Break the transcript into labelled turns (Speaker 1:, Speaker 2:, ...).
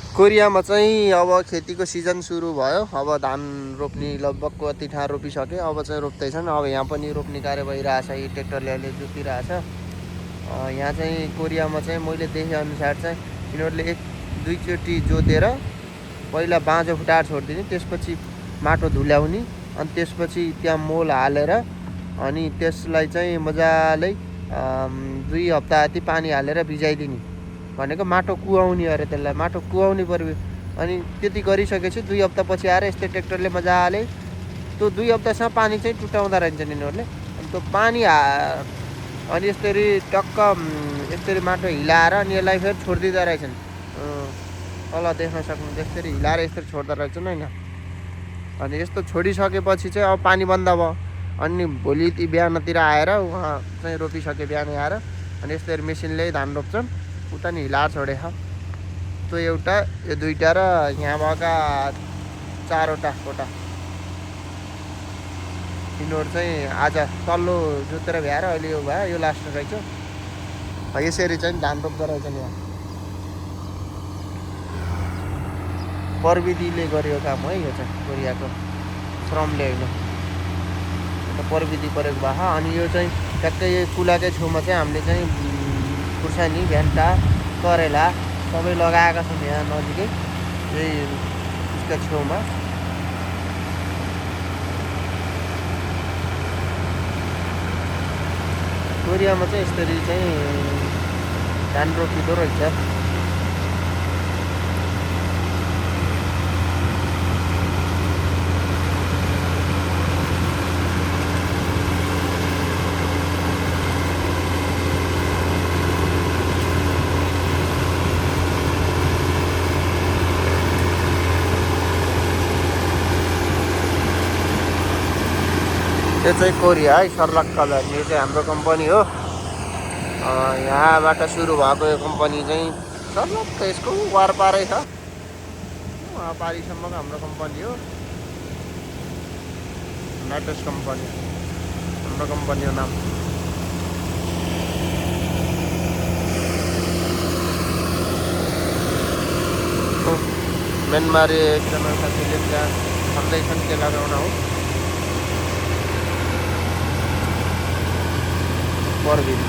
Speaker 1: कोरियामा चाहिँ अब खेतीको सिजन सुरु भयो। अब धान रोप्ने लगभग कति ठाउँ रोपिसके, अब चाहिँ रोप्दैछन्। अब यहाँ पनि रोप्ने कार्य भइरहेछ, यी ट्र्याक्टरले अहिले जोतिरहेछ। यहाँ चाहिँ कोरियामा चाहिँ मैले देखेअनुसार चाहिँ यिनीहरूले एक दुईचोटि जोतेर पहिला बाँझो फुटाएर छोडिदिने, त्यसपछि माटो धुल्याउने, अनि त्यसपछि त्यहाँ मोल हालेर अनि त्यसलाई चाहिँ मजाले 2 हप्ता जति पानी हालेर भिजाइदिने भनेको। माटो कुहाउने अरे, त्यसलाई माटो कुहाउनु पर्यो। अनि त्यति गरिसकेपछि 2 हप्तापछि आएर यस्तै ट्र्याक्टरले मजाले त्यो 2 हप्तासम्म पानी चाहिँ टुटाउँदा रहन्छन् यिनीहरूले। अनि त्यो पानी अनि यसरी टक्क यसरी माटो हिलाएर अनि यसलाई फेरि छोडिदिँदो रहेछन्। तल देख्न सक्नुहुन्छ, यसरी हिलाएर यसरी छोड्दो रहेछन् होइन। अनि यस्तो छोडिसकेपछि चाहिँ अब पानी बन्द भयो। अनि भोलि बिहानतिर आएर उहाँ चाहिँ रोपिसके बिहानै आएर अनि यसरी मेसिनले धान रोप्छन्। उता नि हिलाएर छोडेछ त्यो एउटा, यो दुईवटा र यहाँ भएका 4वटा कोटा। यिनीहरू चाहिँ आज तल्लो जोतेर भ्याएर अहिले यो भयो, यो लास्ट रहेछ। यसरी चाहिँ धान रोप्दो रहेछन्। यहाँ प्रविधिले गरेको काम हो यो चाहिँ, कोरियाको श्रमले होइन, प्रविधि प्रयोग भएको। अनि यो चाहिँ ट्याक्कै कुलाकै छेउमा चाहिँ हामीले चाहिँ खुर्सानी, भेन्टा, करेला सबै लगाएका छौँ यहाँ नजिकै, यही उसका छेउमा। कोरियामा चाहिँ यसरी चाहिँ धान रोपिँदो रहेछ। यो चाहिँ कोरिया है, सर्लक कलर। यो चाहिँ हाम्रो कम्पनी हो। यहाँबाट सुरु भएको यो कम्पनी चाहिँ सर्लक यसको वारपारै छ, पारीसम्मको हाम्रो कम्पनी हो। म्याटर्स कम्पनी हाम्रो कम्पनी हो नाम। म्यानमारे एकजना साथीले त्यहाँ भन्दैछन् के लगाउन हो। प्रविधि